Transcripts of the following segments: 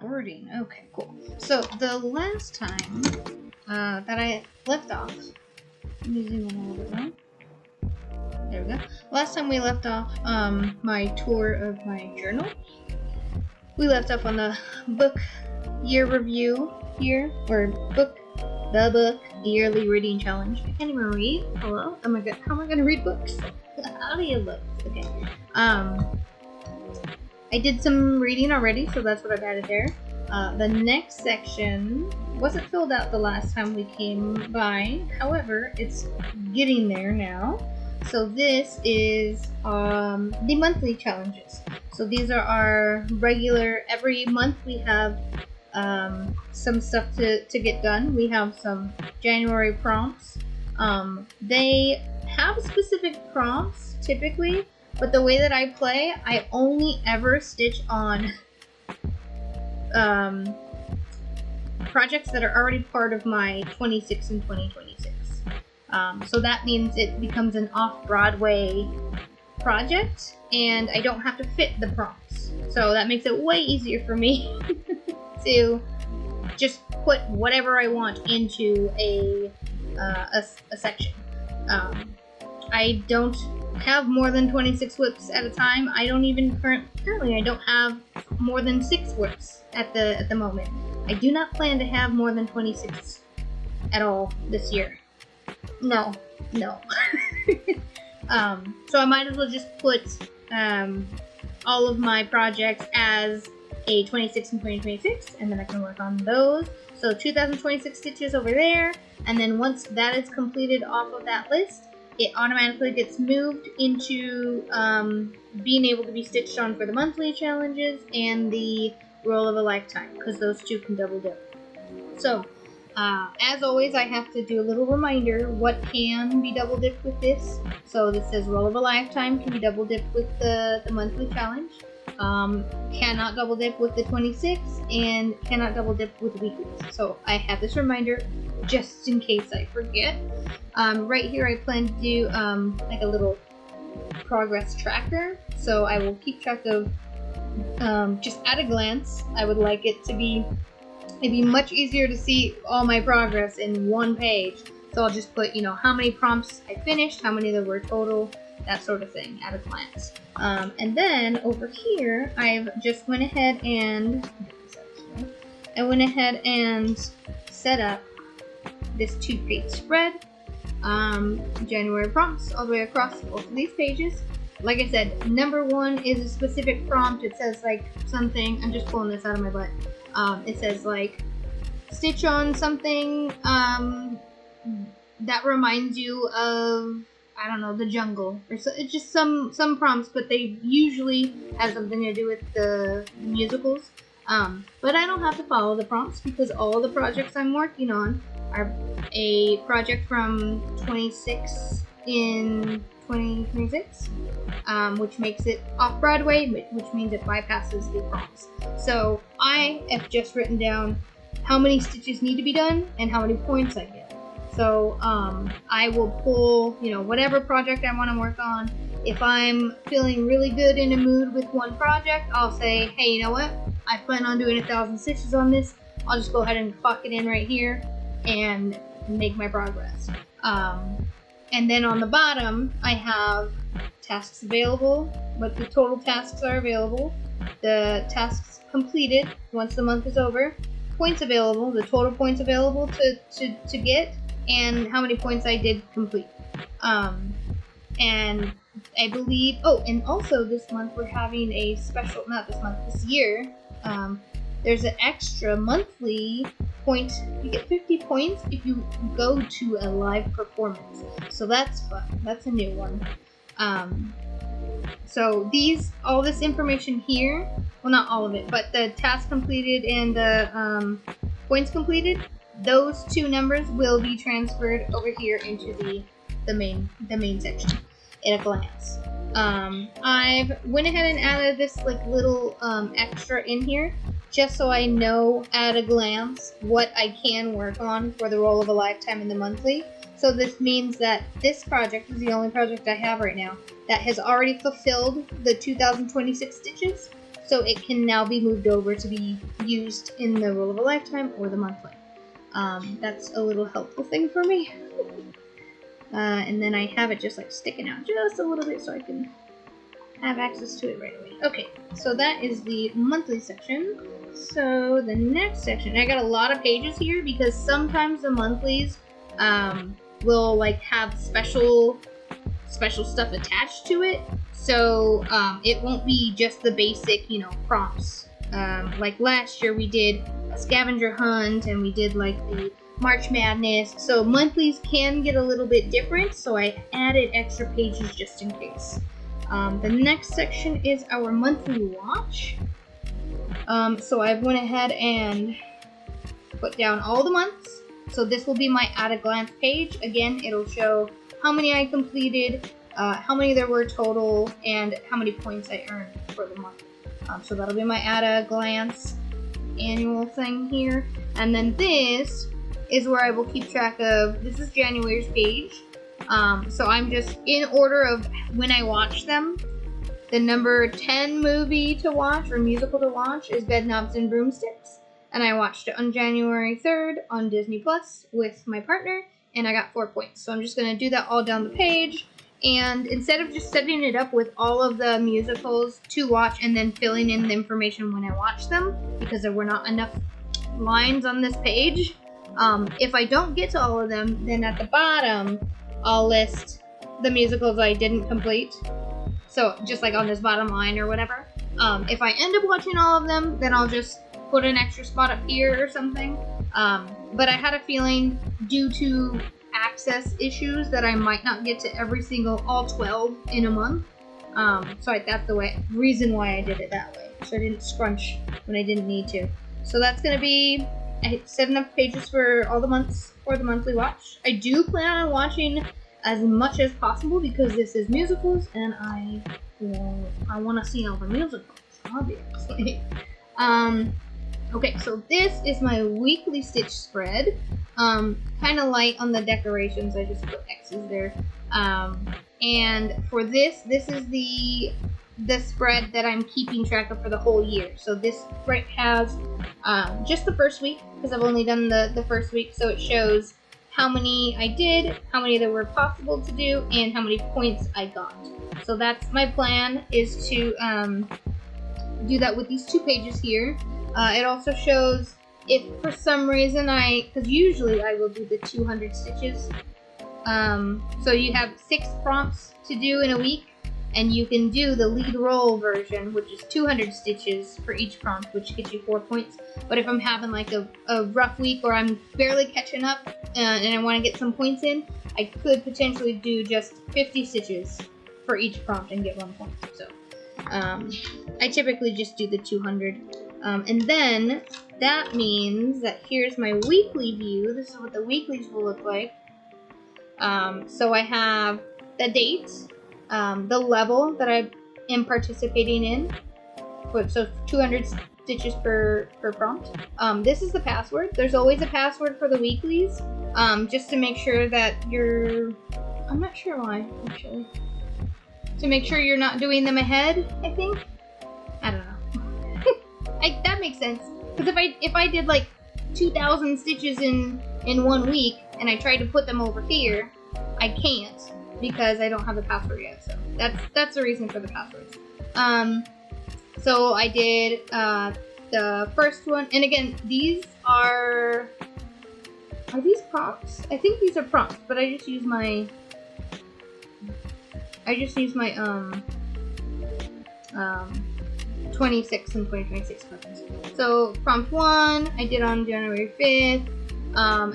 recording. Okay, cool. So the last time that I left off, let me zoom in a little bit more. There we go. Last time we left off my tour of my journal. We left off on the book year review here, or the book yearly reading challenge. I can't even read. Hello? Oh my god, how am I gonna read books? Audiobooks. Okay. I did some reading already, so that's what I've added there. The next section wasn't filled out the last time we came by. However, it's getting there now. So this is the monthly challenges. So these are our regular, every month we have some stuff to get done. We have some January prompts. They have specific prompts typically, but the way that I play, I only ever stitch on projects that are already part of my 26 and 2026. So that means it becomes an off-Broadway project, and I don't have to fit the prompts. So that makes it way easier for me to just put whatever I want into a section. I don't have more than 26 whips at a time. I don't even currently I don't have more than 6 whips at the moment. I do not plan to have more than 26 at all this year. No. So I might as well just put all of my projects as a 26 and 2026, and then I can work on those. So 2026 stitches over there, and then once that is completed off of that list, it automatically gets moved into being able to be stitched on for the monthly challenges and the roll of a lifetime, because those two can double dip. So as always, I have to do a little reminder what can be double dipped with this. So this says roll of a lifetime can be double dipped with the monthly challenge. Cannot double dip with the 26, and cannot double dip with weeklies. So I have this reminder just in case I forget. Right here I plan to do like a little progress tracker, so I will keep track of just at a glance. I would like it to be much easier to see all my progress in one page. So I'll just put, how many prompts I finished, how many there were total, that sort of thing at a glance. And then over here, I've just went ahead and set up this 2-page spread. January prompts all the way across both of these pages. Like I said, number 1 is a specific prompt. It says like something, I'm just pulling this out of my butt. It says like, stitch on something that reminds you of, I don't know, the jungle, or so. It's just some prompts, but they usually have something to do with the musicals. But I don't have to follow the prompts because all the projects I'm working on are a project from 26 in 2026, which makes it off-Broadway, which means it bypasses the prompts. So I have just written down how many stitches need to be done and how many points I get. So I will pull, whatever project I want to work on. If I'm feeling really good in a mood with one project, I'll say, hey, you know what? I plan on doing 1,000 stitches on this. I'll just go ahead and clock it in right here and make my progress. And then on the bottom, I have tasks available, what the total tasks are available, the tasks completed once the month is over, points available, the total points available to get, and how many points I did complete. And I believe, and also this month we're having a special, not this month, this year, there's an extra monthly point. You get 50 points if you go to a live performance. So that's fun. That's a new one. So all this information here, well, not all of it, but the task completed and the points completed, those 2 numbers will be transferred over here into the main section at a glance. I've went ahead and added this like little extra in here just so I know at a glance what I can work on for the roll of a lifetime in the monthly. So this means that this project is the only project I have right now that has already fulfilled the 2026 stitches. so it can now be moved over to be used in the Rule of a Lifetime or the monthly. That's a little helpful thing for me. And then I have it just like sticking out just a little bit so I can have access to it right away. Okay, so that is the monthly section. So the next section, I got a lot of pages here because sometimes the monthlies will like have special stuff attached to it. So it won't be just the basic, you know, prompts. Like last year we did a scavenger hunt and we did like the March Madness. So monthlies can get a little bit different, so I added extra pages just in case. The next section is our monthly watch. So I went ahead and put down all the months. So this will be my at a glance page. Again, it'll show how many I completed, how many there were total, and how many points I earned for the month. So that'll be my at a glance annual thing here. And then this is where I will keep track of, this is January's page. So I'm just in order of when I watch them. The number 10 movie to watch or musical to watch is Bedknobs and Broomsticks. And I watched it on January 3rd on Disney Plus with my partner, and I got 4 points. So I'm just going to do that all down the page. And instead of just setting it up with all of the musicals to watch and then filling in the information when I watch them, because there were not enough lines on this page, if I don't get to all of them, then at the bottom, I'll list the musicals I didn't complete. So just like on this bottom line or whatever. If I end up watching all of them, then I'll just put an extra spot up here or something. But I had a feeling due to access issues that I might not get to every single, all 12 in a month. So that's the reason why I did it that way. So I didn't scrunch when I didn't need to. So that's going to be, I set enough pages for all the months for the monthly watch. I do plan on watching as much as possible because this is musicals and I want to see all the musicals, obviously. Okay, so this is my weekly Stitch spread. Kind of light on the decorations, I just put X's there. And for this is the spread that I'm keeping track of for the whole year. So this spread has just the first week, because I've only done the first week, so it shows how many I did, how many there were possible to do, and how many points I got. So that's my plan, is to do that with these 2 pages here. It also shows if for some reason because usually I will do the 200 stitches. So you have 6 prompts to do in a week, and you can do the lead roll version, which is 200 stitches for each prompt, which gets you 4 points. But if I'm having like a rough week or I'm barely catching up and I want to get some points in, I could potentially do just 50 stitches for each prompt and get 1 point. So I typically just do the 200. And then that means that here's my weekly view. This is what the weeklies will look like. So I have the date, the level that I am participating in, so 200 stitches per prompt. This is the password. There's always a password for the weeklies, just to make sure that I'm not sure why, actually. To make sure you're not doing them ahead, I think. I don't know. That makes sense. Because if I did like 2,000 stitches in 1 week and I tried to put them over here, I can't because I don't have the password yet. So that's the reason for the passwords. So I did the first one, and again, these are these prompts? I think these are prompts, but I just use my 26 and 2026 buttons. So prompt 1 I did on January 5th,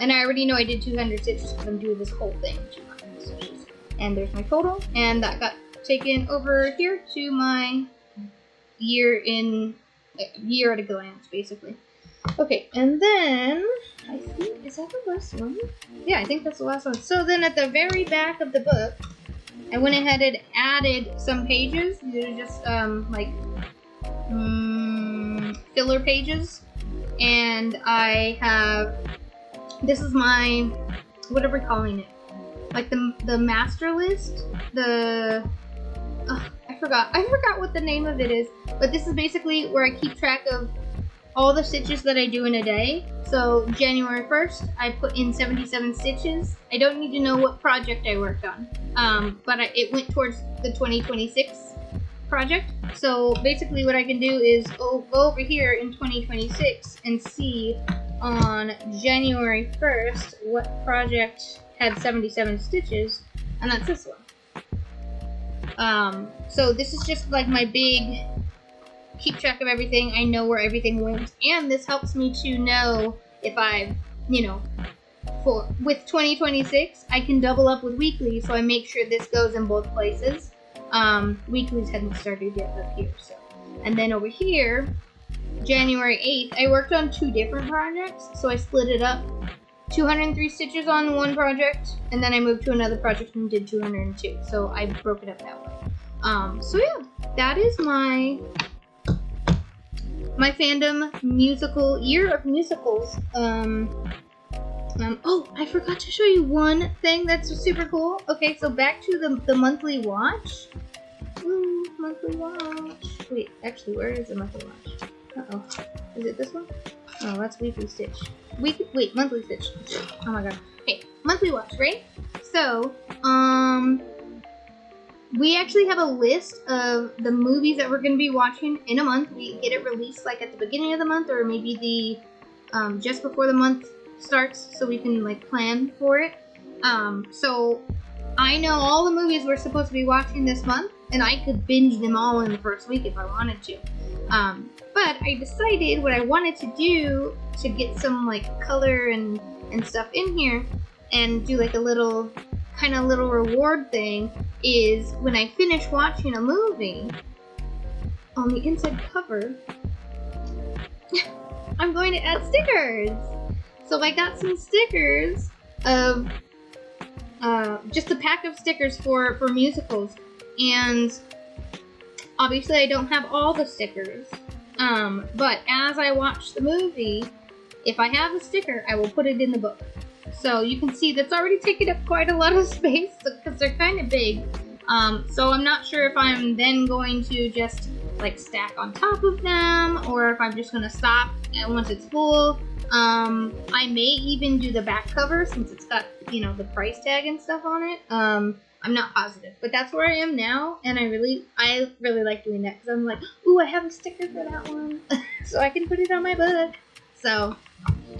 and I already know I did 200 stitches because I'm doing this whole thing 200 stitches. And there's my total, and that got taken over here to my year at a glance, basically. Okay, and then I think, is that the last one? Yeah, I think that's the last one. So then at the very back of the book, I went ahead and added some pages. These are just filler pages, and I have, this is my, what are we calling it? Like the master list? I forgot what the name of it is, but this is basically where I keep track of all the stitches that I do in a day. So January 1st, I put in 77 stitches. I don't need to know what project I worked on, but it went towards the 2026 project. So basically what I can do is go over here in 2026 and see on January 1st what project had 77 stitches, and that's this one. So this is just like my big keep track of everything. I know where everything went, and this helps me to know if I, with 2026, I can double up with weekly, so I make sure this goes in both places. Weeklies hadn't started yet up here, so. And then over here, January 8th, I worked on 2 different projects, so I split it up. 203 stitches on one project, and then I moved to another project and did 202. So I broke it up that way. So yeah, that is my fandom musical year of musicals. Oh, I forgot to show you one thing that's super cool. Okay, so back to the monthly watch. Ooh, monthly watch. Wait, actually, where is the monthly watch? Uh-oh. Is it this one? Oh, that's weekly stitch. Wait, monthly stitch. Oh my god. Okay, monthly watch, right? So, we actually have a list of the movies that we're going to be watching in a month. We get it released like at the beginning of the month, or maybe the just before the month starts, so we can like plan for it. So I know all the movies we're supposed to be watching this month, and I could binge them all in the first week if I wanted to. But I decided what I wanted to do to get some like color and stuff in here and do like a little reward thing is when I finish watching a movie, on the inside cover, I'm going to add stickers. So I got some stickers of just a pack of stickers for musicals, and obviously I don't have all the stickers, but as I watch the movie, if I have a sticker, I will put it in the book. So you can see that's already taken up quite a lot of space because they're kind of big. So I'm not sure if I'm then going to just like stack on top of them, or if I'm just going to stop once it's full. I may even do the back cover since it's got, the price tag and stuff on it. I'm not positive, but that's where I am now, and I really like doing that because I'm like, ooh, I have a sticker for that one, so I can put it on my book. So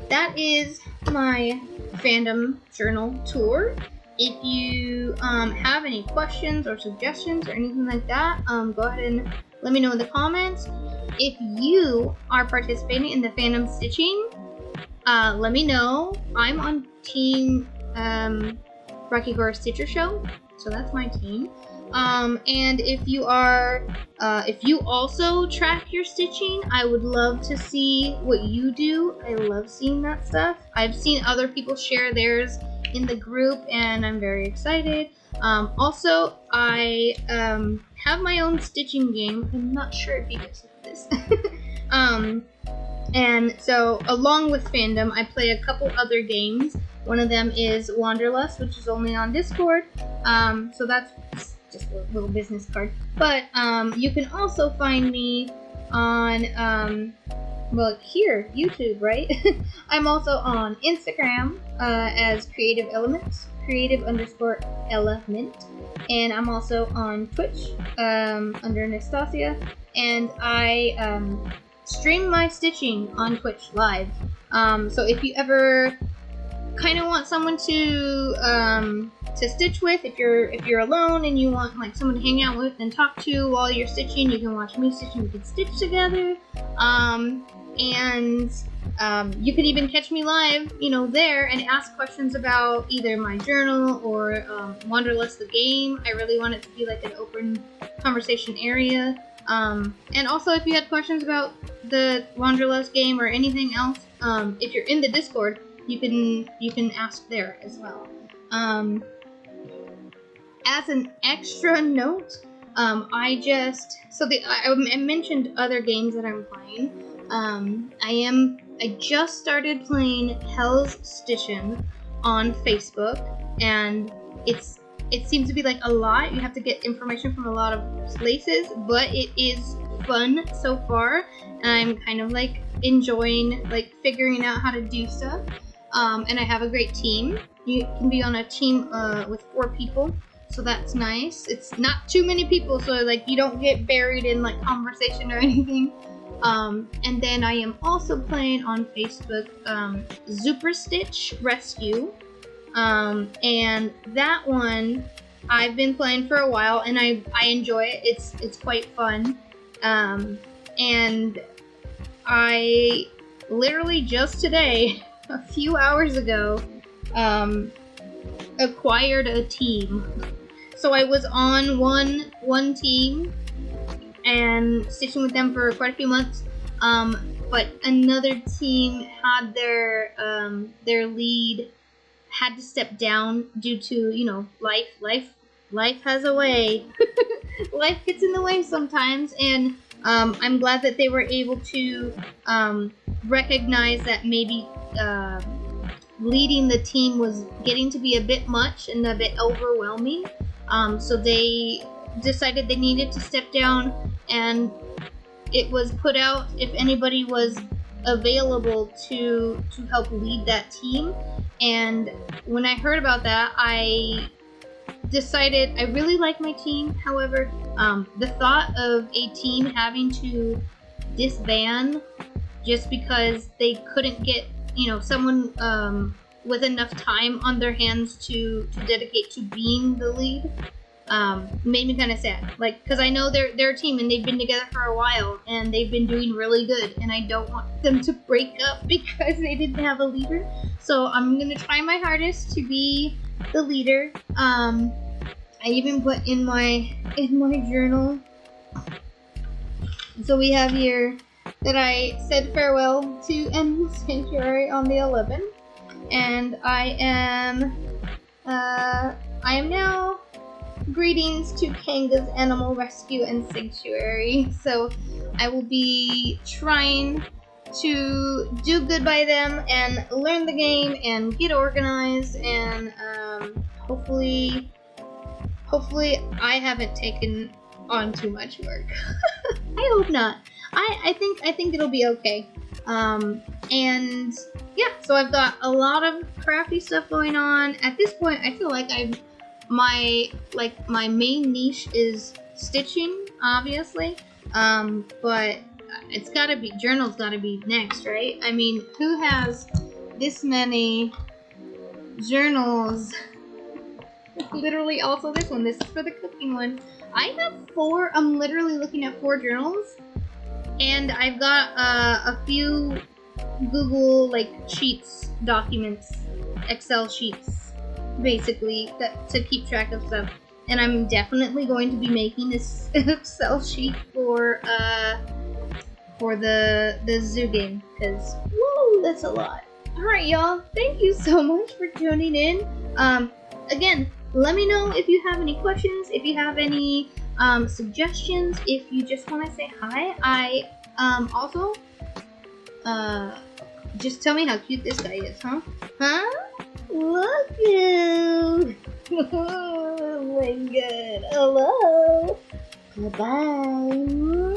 that is my fandom journal tour. If you have any questions or suggestions or anything like that, go ahead and let me know in the comments. If you are participating in the fandom stitching, let me know. I'm on team Rocky Horror Stitcher Show, so that's my team. And if you are, if you also track your stitching, I would love to see what you do. I love seeing that stuff. I've seen other people share theirs in the group, and I'm very excited. Also, I have my own stitching game. I'm not sure if you guys know this. And so, along with Fandom, I play a couple other games. One of them is Wanderlust, which is only on Discord. So that's just a little business card. But you can also find me on, well, here, YouTube, right? I'm also on Instagram as Creative Elements, creative_element. And I'm also on Twitch under Anastasia. And I stream my stitching on Twitch live. So if you ever kind of want someone to stitch with, if you're alone and you want like someone to hang out with and talk to while you're stitching, you can watch me stitching. We can stitch together, and you can even catch me live, there and ask questions about either my journal or Wanderlust the game. I really want it to be like an open conversation area. And also, if you had questions about the Wanderlust game or anything else, if you're in the Discord, you can ask there as well. As an extra note, I mentioned other games that I'm playing. I just started playing Hell's Stitchin' on Facebook, and it's it seems to be like a lot. You have to get information from a lot of places, but it is fun so far. And I'm kind of like enjoying like figuring out how to do stuff. And I have a great team. You can be on a team with 4 people, so that's nice. It's not too many people, so like you don't get buried in like conversation or anything. And then I am also playing on Facebook Crossstitch Rescue. And that one I've been playing for a while, and I enjoy it. It's quite fun. And I literally just today, a few hours ago, acquired a team. So I was on one team and stitching with them for quite a few months. But another team had their lead had to step down due to, you know, life has a way. Life gets in the way sometimes, and I'm glad that they were able to recognize that maybe leading the team was getting to be a bit much and a bit overwhelming. So they decided they needed to step down, and it was put out if anybody was available to help lead that team. And when I heard about that, I decided I really like my team. However, the thought of a team having to disband just because they couldn't get, you know, someone with enough time on their hands to dedicate to being the lead made me kind of sad. Like, because I know they're a team and they've been together for a while and they've been doing really good, and I don't want them to break up because they didn't have a leader. So I'm gonna try my hardest to be the leader. I even put in my journal. So we have here that I said farewell to Endless Sanctuary on the 11th, and I am now greetings to Kanga's Animal Rescue and Sanctuary. So I will be trying to do good by them and learn the game and get organized, and hopefully I haven't taken on too much work. I hope not. I think it'll be okay. And yeah, so I've got a lot of crafty stuff going on. At this point, I feel like my main niche is stitching, obviously. But it's gotta be, journal's gotta be next, right? I mean, who has this many journals? Literally, also this one. This is for the cooking one. I have 4. I'm literally looking at 4 journals, and I've got a few Google like sheets, documents, Excel sheets, basically, to keep track of stuff. And I'm definitely going to be making this Excel sheet for the zoo game, because woo, that's a lot. All right, y'all. Thank you so much for tuning in. Again, let me know if you have any questions, if you have any suggestions, if you just want to say hi. I also just tell me how cute this guy is, huh? Huh? Look you. Oh my god. Hello. Goodbye.